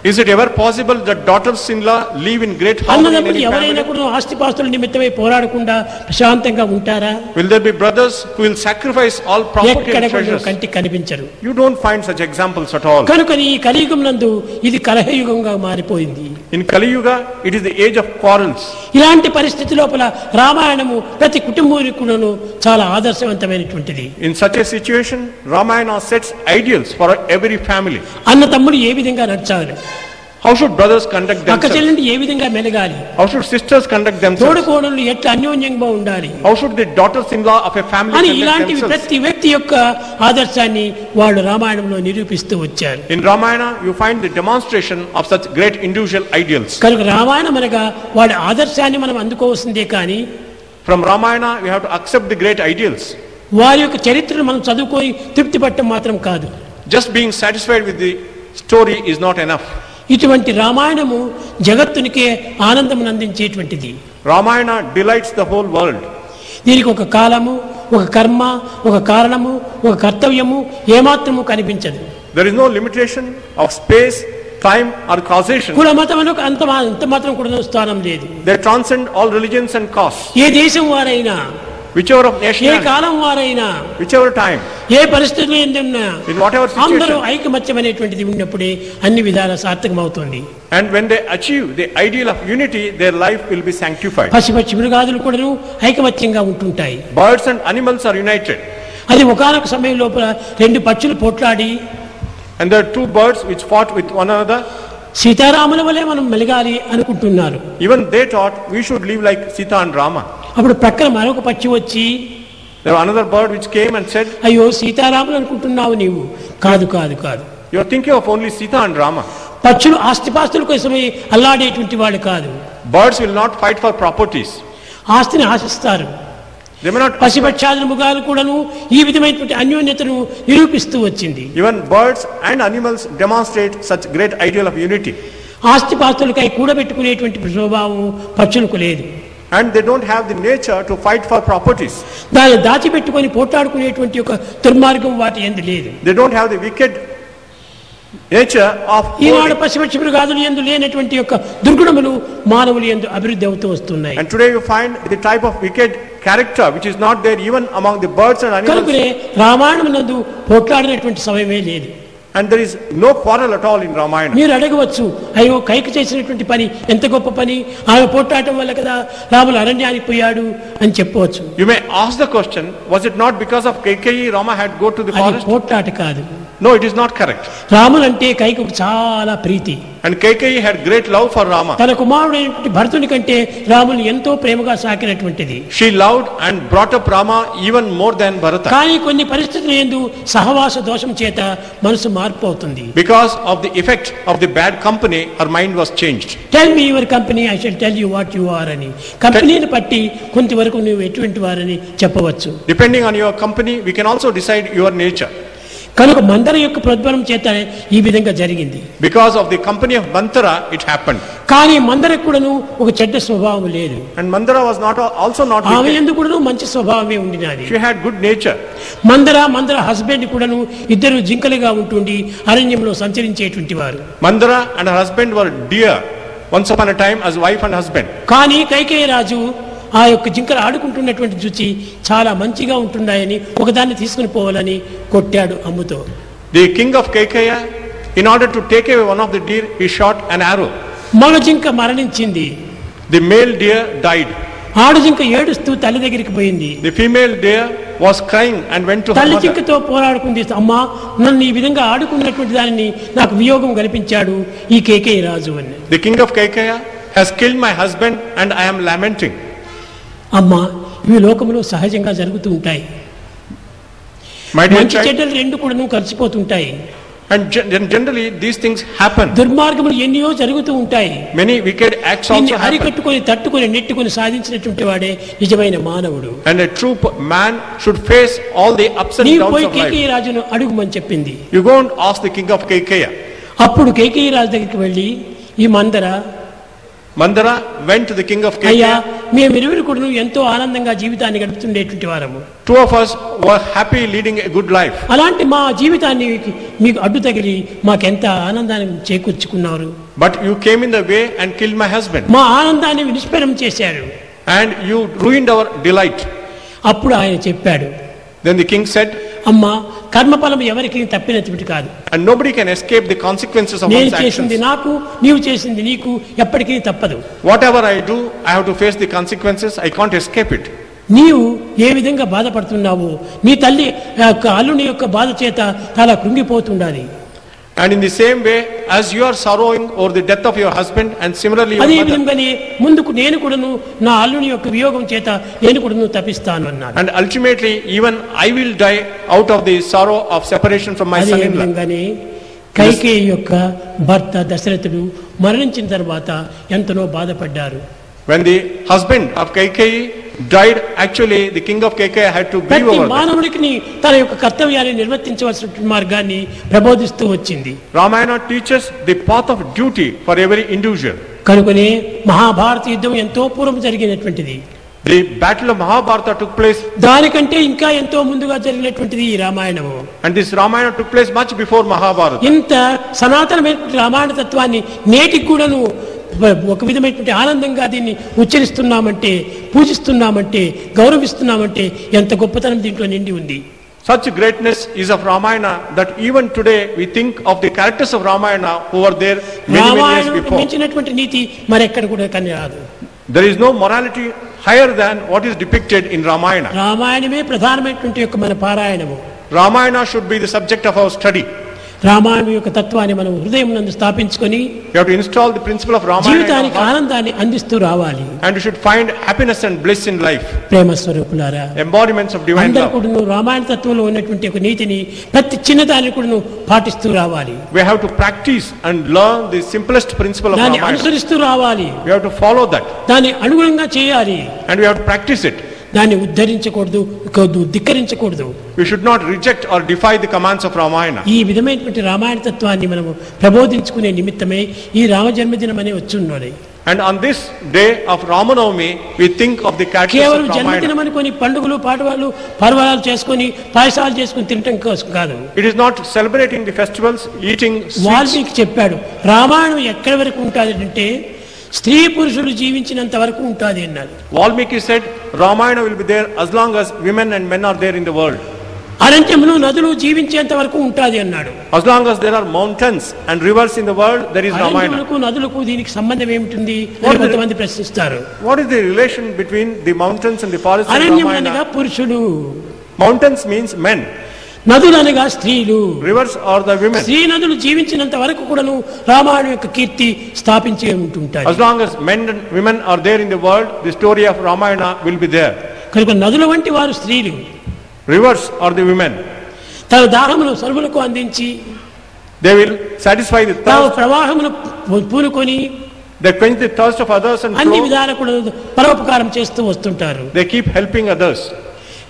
Is it ever possible that daughters-in-law live in great harmony in అన్నదమ్ములు any ఎవరైనా family? కూడా ఆస్తిపాస్తుల నిమిత్తమై పోరాడకుండా ప్రశాంతంగా ఉంటారా? Will there be brothers who will sacrifice all property ఎక్కడ and కూడా treasures? కంటికి కనిపించరు. You don't find such examples at all. కనుక ఈ కలియుగం నందు ఇది కలహయుగంగా మారిపోయింది. In Kali Yuga, it is the age of quarrels. ఇలాంటి పరిస్థితి లోపల రామాయణము ప్రతి కుటుంబానికి కూడాను చాలా ఆదర్శవంతమైనటువంటిది. In such a situation, Ramayana sets ideals for every family. అన్న తమ్ముడు ఏ విధంగా నడచాలి, How should brothers conduct అక్క themselves? చెల్లెండి ఏ విధంగా మెలగాలి, How should sisters conduct themselves? తోడుకోడళ్ళు ఎట్లా అన్యోన్యంగా ఉండాలి How should the daughters-in-law of a family అని conduct ఇలాంటివి themselves? ప్రతి వ్యక్తి యొక్క ఆదర్శాన్ని వాళ్ళు రామాయణంలో నిరూపిస్తూ వచ్చారు. In Ramayana, you find the demonstration of such great individual ideals. కనుక రామాయణం అనగా వాడి ఆదర్శాన్ని మనం అందుకోవాల్సిందే కానీ From Ramayana, we have to accept the great ideals. వారి యొక్క చరిత్రను మనం చదువుకొని తృప్తి పట్టడం మాత్రం కాదు. Just being satisfied with the story is not enough. ఇటువంటి రామాయణము జగత్తునికే ఆనందం అందించేటువంటిది. Ramayana delights the whole world. దీనికి ఒక కాలము, ఒక కర్మ, ఒక కారణము, ఒక కర్తవ్యము ఏమాత్రము కనిపించదు. There is no limitation of space, time or causation. కుల మతములకు అంత మాత్రం కూడా స్థానం లేదు. They transcend all religions and castes. ఏ దేశం వారైనా, Whichever of ఏ nationality, కాలం వారైనా, whichever time, ఏ పరిస్థితులు ఏంటన్నా in whatever అందరూ situation. ఐకమత్యమైనటువంటిది ఉన్నప్పుడే అన్ని విధాల సార్థకమవుతుంది. And when they achieve the ideal of unity, their life will be sanctified. పశుపక్షి మృగాదులు కూడాను ఐకమత్యంగా ఉంటుంటాయి. Birds and animals are united. అది ఒకానొక సమయం లోపల రెండు పక్షులు పోట్లాడి And there are two birds which fought with one another. సీతారాముల వలె మనం మెలగాలి అనుకుంటున్నారు. Even they thought we should live like Sita and Rama. అప్పుడు ప్రక్కన మరొక పక్షి వచ్చి There was another bird which came and said, అయ్యో సీతారాములు అనుకుంటున్నావు నీవు. కాదు కాదు కాదు, you are thinking of only Sita and Rama. పక్షులు ఆస్తిపాస్తుల కోసమే అల్లాడేటువంటి వాళ్ళు కాదు. Birds will not fight for properties. ఆస్తిని ఆశిస్తారు. They may not. పశుపక్షాదుల మృగాలు కూడాను ఈ విధమైనటువంటి అన్యోన్యతను నిరూపిస్తూ వచ్చింది. Even birds and animals demonstrate such great ideal of unity. ఆస్తిపాస్తులకై కూడబెట్టుకునేటువంటి స్వభావం పక్షులకు లేదు. And they don't have the nature to fight for properties. దాన్ని దాచిపెట్టుకొని పోట్లాడుకునేటువంటి ఒక దుర్మార్గం వాటి యందు లేదు. They don't have the wicked nature of Eenadu hoarding. పశుపక్షి మృగాదుల యందు లేనటువంటి యొక్క దుర్గుణములు మానవుల యందు అభివృద్ధి అవుతూ వస్తున్నాయి. And today you find the type of wicked character which is not there even among the birds and animals. కనుకనే రామాయణం నందు పోట్లాడినటువంటి సమయమే లేదు. And there is no quarrel at all in Ramayana. మీరు అడగవచ్చు, అయ్యో కైకి చేసినటువంటి పని ఎంత గొప్ప పని, ఆమె పోట్లాడటం వల్ల కదా రాములు అరణ్యానికి పోయాడు అని చెప్పవచ్చు. You may ask the question, was it not because of Kaikeyi Rama had go to the అది forest? పోట్లాట కాదు. No, it is not correct. రాములంటే కైకు చాలా ప్రీతి. And Kaikeyi had great love for Rama. తన కుమారుడైనటువంటి భరతుని కంటే రాముని ఎంతో ప్రేమగా సాకినటువంటిది. She loved and brought up Rama even more than Bharata. కానీ కొన్ని పరిస్థితుల యందు సహవాస దోషం చేత మనసు మార్పు అవుతుంది. Because of the effect of the bad company, her mind was changed. Tell me your company, I shall tell you what you are అని. కంపెనీని బట్టి కొంతవరకు నువ్వు ఎటువంటి వారని చెప్పవచ్చు. Depending on your company, we can also decide your nature. కనుక మందర యొక్క ప్రోద్బలం చేత ఈ విధంగా జరిగింది. Because of the company of Mantara, it happened. కానీ మందరకు కూడాను ఒక చెడ్డ స్వభావం లేదు. And Mandara was also not ఆమె wicked. ఎందుకు కూడాను మంచి స్వభావమే ఉండినది. She had good nature. Manthara husband కూడాను ఇద్దరు జింకలుగా ఉంటుండి అరణ్యంలో సంచరించేటువంటి వారు. Mandara and her husband were dear once upon a time as wife and husband. కానీ కైకేయి రాజు ఆ యొక్క జింకలు ఆడుకుంటున్నటువంటి చూచి చాలా మంచిగా ఉంటున్నాయని ఒకదాన్ని తీసుకుని పోవాలని కొట్టాడు అమ్ముతో. The king of Kaikeya, in order to take away one of the deer, he shot an arrow. మగ జింక మరణించింది. The male deer died. ఆడు జింక ఏడుస్తూ తల్లి దగ్గరికి పోయింది. The female deer was crying and went to her తల్లి mother. జింకతో పోరాడుకుంది. అమ్మా, నన్ను ఈ విధంగా ఆడుకున్నటువంటి దానిని నాకు వియోగం కల్పించాడు ఈ కేకేయి రాజు అని. The king of Kaikeya has killed my husband and I am lamenting. అమ్మా, ఇవి లోకంలో సహజంగా జరుగుతూ ఉంటాయి. My dear మంచి child, చెడ్డలు రెండు కూడా కలిసిపోతుంటాయి. and generally these things happen. దుర్మార్గములు ఎన్నో జరుగుతూ ఉంటాయి. Many wicked acts దీన్ని also happen. అరికట్టుకొని తట్టుకొని నెట్టుకొని సాధించినటువంటి వాడే నిజమైన మానవుడు. And a true man should face all the ups and నీవు downs పోయి of life. కేకేయి రాజును అడుగుమని చెప్పింది. You go and ask the king of Kaikeya. అప్పుడు కేకేయి రాజు దగ్గరికి వెళ్ళి ఈ మందర Mandara went to the king of అయ్యా Kekia. మేమిరువురు కూడా ఎంతో ఆనందంగా జీవితాన్ని గడుపుతుండేటువంటి వారము. Two of us were happy leading a good life. అలాంటి మా జీవితాన్ని మీకు అడ్డు తగిలి మాకెంత ఆనందాన్ని చేకూర్చుకున్నారు. But you came in the way and killed my husband. మా ఆనందాన్ని నిష్ఫలం చేశారు. And you ruined our delight. అప్పుడు ఆయన చెప్పాడు, Then the king said, అమ్మా కర్మఫలం ఎవరికి తప్పినటువంటి కాదు. and nobody can escape the consequences of నేను one's చేసింది actions. నాకు, నీవు చేసింది నీకు ఎప్పటికీ తప్పదు. Whatever I do, I have to face the consequences. I can't escape it. నీవు ఏ విధంగా బాధపడుతున్నావో నీ తల్లి అల్లుని యొక్క బాధ చేత చాలా కృంగిపోతుండాలి. And in the same way, as you are sorrowing over the death of your husband, and similarly your అదే mother, విధంగానే ముందుకు నేను కూడాను నా అల్లుని యొక్క వియోగం చేత నేను కూడాను తప్పిస్తాను అన్నాడు. and ultimately even I will die out of the sorrow of separation from my అదే son-in-law. విధంగానే కైకేయి యొక్క భర్త దశరథుడు మరణించిన తర్వాత ఎంతనో బాధపడ్డారు. When the husband of Kaikeyi died, actually the king of Kaikeyi had to grieve ప్రతి over that. మానవుడికి తన యొక్క కర్తవ్యాన్ని నిర్వర్తించవలసిన మార్గాన్ని ప్రబోధిస్తూ వచ్చింది. Ramayana teaches the path of duty for every individual. కనుకనే మహాభారత యుద్ధం ఎంతో పూర్వం జరిగినటువంటిది. The battle of Mahabharata took place, దానికంటే ఇంకా ఎంతో ముందుగా జరిగినటువంటిది ఈ రామాయణము. and this Ramayana took place much before Mahabharata. ఇంత సనాతనమైనటువంటి రామాయణ తత్వాన్ని నేటికి కూడాను ఒక విధమైనటువంటి ఆనందంగా దీన్ని ఉచ్చరిస్తున్నామంటే, పూజిస్తున్నామంటే, గౌరవిస్తున్నామంటే ఎంత గొప్పతనం దీంట్లో నిండి ఉంది. Such greatness is of Ramayana that even today we think of the characters of Ramayana who were there many years Ramayanam before. మించినటువంటి నీతి మరెక్కడ కూడా కనిరాదు. There is no morality higher than what is depicted in Ramayana. రామాయణమే ప్రధానమైనటువంటి యొక్క మన పారాయణము. Ramayana should be the subject of our study. Ramayanam యొక్క తత్వాన్ని మనం హృదయం నందు స్థాపించుకొని You have to install the principle of Ramayana in our జీవితానికి heart, ఆనందాన్ని అందిస్తూ రావాలి. and you should find happiness and bliss in life, ప్రేమ స్వరూపులారా, embodiments of divine అందరూ love. కూడా రామాయణ తత్వంలో ఉన్నటువంటి ఒక నీతిని ప్రతి చిన్నదాన్ని కూడా పాటిస్తూ రావాలి. We have to practice and learn the simplest principle of దాన్ని Ramayana. అనుసరిస్తూ రావాలి. We have to follow that, దాన్ని అనుగుణంగా చేయాలి. and we have to practice it. దాన్ని ఉద్ధరించకూడదు, ధిక్కరించకూడదు. We should not reject or defy the commands of Ramayana. ఈ విధమైనటువంటి రామాయణ తత్వాన్ని మనము ప్రబోధించుకునే నిమిత్తమే ఈ రామ జన్మదినం అనే వచ్చున్నది. And on this day of Ramanavami, we think of the characters కేవలం of జన్మదినం Ramayana. అనుకొని పండుగలు పాటవాళ్ళు పర్వాలు చేసుకొని పాయసాలు చేసుకొని తినటం కోసం కాదు. It is not celebrating the festivals, eating sweets. Valmiki చెప్పాడు, రామాయణం ఎక్కడి వరకు ఉంటుంది అంటే స్త్రీ పురుషులు జీవించినంత వరకు ఉంటుంది అన్నాడు. Valmiki said Ramayana will be there as long as women and men are there in the world. అరణ్యములు నదులు జీవించేంత వరకు ఉంటుంది అన్నాడు. As long as there are mountains and rivers in the world, there is Ramayana. అరణ్యములకు నదులకు దీనికి సంబంధం ఏమిటి What అని is కొంతమంది ప్రశ్నిస్తారు. What is the relation between the mountains and the forests and అరణ్యం అనగా Ramayana? పురుషుడు, Mountains means men, నదులు అనగా స్త్రీలు. rivers are the women. స్త్రీ నదులు జీవించినంత వరకు కూడాను రామాయణం యొక్క కీర్తి స్థాపించే ఉంటుంటారు. As long as men and women are there in the world, the story of Ramayana will be there. కనుక నదుల వంటి వారు స్త్రీలు. Rivers are the women. తన దాహమును సర్వులకు అందించి They will satisfy the తాము thirst. ప్రవాహమును పూనుకొని They quench the thirst of others and అన్ని flow. విధాలు కూడా పరోపకారం చేస్తూ వస్తుంటారు. They keep helping others.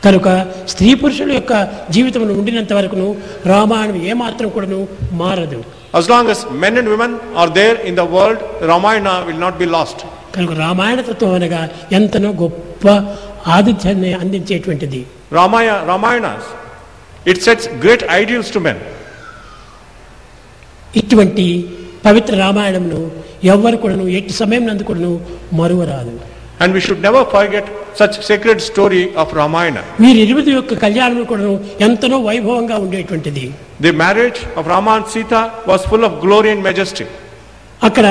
కనుక స్త్రీ పురుషుల యొక్క జీవితం ఉండినంత వరకును రామాయణం ఏమాత్రం కూడాను మారదు. As long as men and women are there in the world, Ramayana will not be lost. కనుక రామాయణ తత్వం అనగా ఎంతనో గొప్ప ఆతిథ్యాన్ని అందించేటువంటిది. Ramayanas, it sets great ideals to men. ఇటువంటి పవిత్ర రామాయణంను ఎవ్వరు కూడాను ఎట్టి సమయం నందు కూడాను మరువరాదు. And we should never forget such sacred story of Ramayana. వీరిరువురి యొక్క కళ్యాణం కూడాను ఎంతనో వైభవంగా ఉండేటువంటిది. The marriage of Rama and Sita was full of glory and majesty. అక్కడ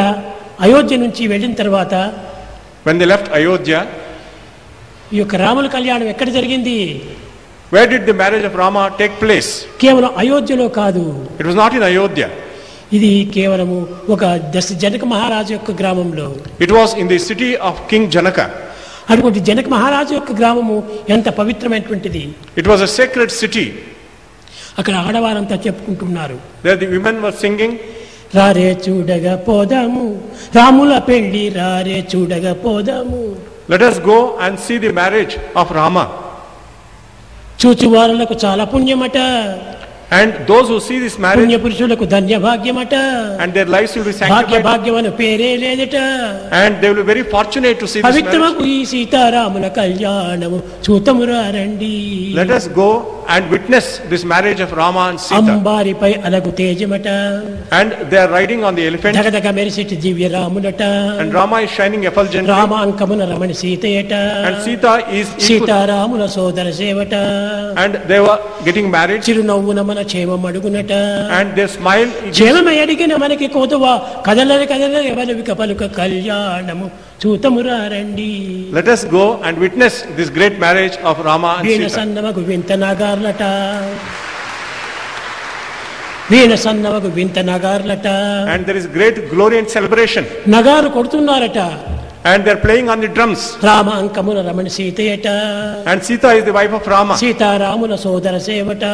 అయోధ్య నుంచి వెళ్ళిన తర్వాత When they left Ayodhya, ఈ యొక్క రాముల కళ్యాణం ఎక్కడ జరిగింది? where did the marriage of Rama take place? కేవలం అయోధ్యలో కాదు. It was not in Ayodhya. ఇది కేవలము ఒక జనక మహారాజు యొక్క గ్రామంలో. It was in the city of King Janaka. అటువంటి జనక మహారాజు యొక్క గ్రామము ఎంత పవిత్రమైనటువంటిది. It was a sacred city. అక్కడ ఆడవారంతా చెప్పుకుంటున్నారు, There the women were singing, రారే చూడగా పోదాము రాముల పెళ్లి, రారే చూడగా పోదాము. let us go and see the marriage of Rama. చూచువారులకు చాలా పుణ్యమట. And those who see this marriage, పుణ్య పురుషులకు ధన్య భాగ్యమట, and their lives will be Bhagya sanctified, భాగ్యమని పేరే లేదట. and they will be very fortunate to see this marriage. పవిత్రమకు ఈ సీతారాముల కళ్యాణము చూతమురా రండి. Let us go and witness this marriage of Rama and Sita. అంబారిపై అలగు తేజమట, And they are riding on the elephant, దగదగ మెరిసిటి దివ్య రాములట. and Rama is shining effulgently, రామాంకమున Ramani సీతయట, and Sita is equal, సీతారాముల సోదర సేవట. and they were getting married, చిరునవ్వున మన క్షేమం అడుగునట. and their smile is, క్షేమమై అడిగిన మనకి కోతువా కదలని కదలని ఎవరికి పలుక కళ్యాణము చూతమురా రండి. let us go and witness this great marriage of Rama and veena Sita. సన్నమగు వింత నగార్లట, వీణ సన్నమగు వింత నగార్లట. And there is great glory and celebration, నగారు కొడుతున్నారట. and they are playing on the drums, Rama అంకమున Ramani సీతయట, and Sita is the wife of Rama, సీతారాముల సోదర సేవట.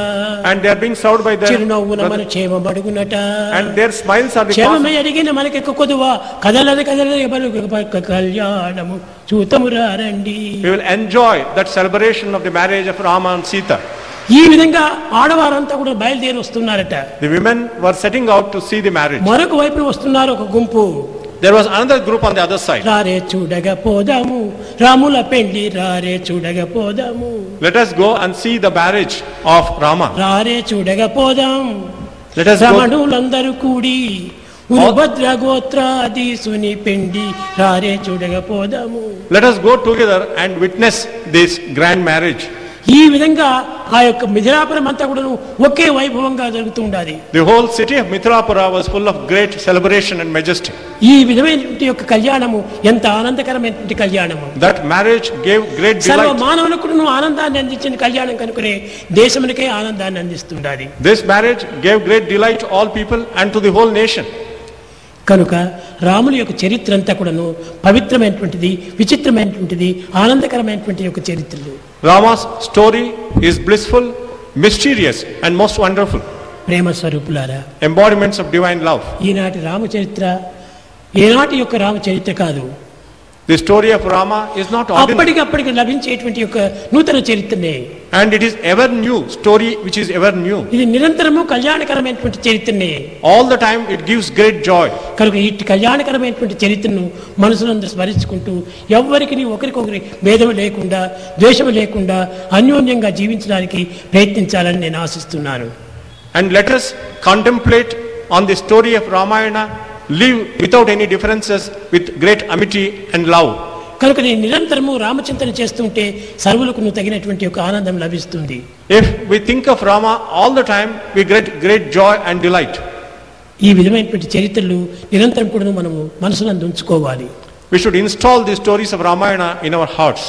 and they are being served by their చిరునవ్వున మన brother, క్షేమం అడుగునట. and their smiles are the క్షేమమై అడిగిన మనకి కొదువా కదలని కదలని ఎవరికి కళ్యాణము చూతమురా రండి. we will enjoy that celebration of the marriage of Rama and Sita. ఈ విధంగా ఆడవారంతా కూడా బయలుదేరి వస్తున్నారట. The women were setting out to see the marriage. మరొక వైపున వస్తున్నారు ఒక గుంపు. There was another group on the other side. రారే చూడగా పోదాము రాముల పెండి, రారే చూడగా పోదాము, Let us go and see the marriage of Rama. రారే చూడగా పోదాం. Let us go. రమణులందరూ కూడి భద్ర గోత్రాధీసుని పెండి, రారే చూడగా పోదాము. Let us go together and witness this grand marriage. ఈ విధంగా ఆ యొక్క మిథిలాపురం అంతా కూడా ఒకే వైభవంగా జరుగుతుండాలి. The whole city of Mithilapura was full of great celebration and majesty. ఈ విధమైనటువంటి యొక్క కళ్యాణము ఎంత ఆనందకరమైనటువంటి కళ్యాణము. That marriage gave great సర్వ delight. మానవులకు ఆనందాన్ని అందించిన కళ్యాణం కనుకనే దేశమునికే ఆనందాన్ని అందిస్తుండాలి. This marriage gave great delight to all people and to the whole nation. కనుక రాముని యొక్క చరిత్ర అంతా కూడాను పవిత్రమైనటువంటిది, విచిత్రమైనటువంటిది, ఆనందకరమైనటువంటి యొక్క చరిత్రలు. Rama's story is blissful, mysterious and most wonderful. ప్రేమ స్వరూపులారా, Embodiments of divine love. ఈనాటి రామచరిత్ర ఏనాటి యొక్క రామచరిత్ర కాదు. The story of Rama is not ordinary, అప్పటికప్పటికి లభించేటువంటి యొక్క నూతన చరిత్రనే. and it is ever new story which is ever new. ఇది నిరంతరము కళ్యాణకరమైనటువంటి చరిత్రనే. All the time it gives great joy. కనుక ఈ కళ్యాణకరమైనటువంటి చరిత్రను మనసునందరూ స్మరించుకుంటూ ఎవ్వరికి ఒకరికొకరి భేదం లేకుండా, ద్వేషం లేకుండా అన్యోన్యంగా జీవించడానికి ప్రయత్నించాలని నేను ఆశిస్తున్నాను. And let us contemplate on the story of Ramayana, live without any differences, with great amity and love. కనుక నేను నిరంతరము రామచింతన చేస్తుంటే సర్వులకు తగినటువంటి ఒక ఆనందం లభిస్తుంది. If we think of Rama all the time, we get great joy and delight. ఈ విధమైనటువంటి చరిత్రలు నిరంతరం కూడా మనము మనసునందు ఉంచుకోవాలి. We should install the stories of Ramayana in our hearts.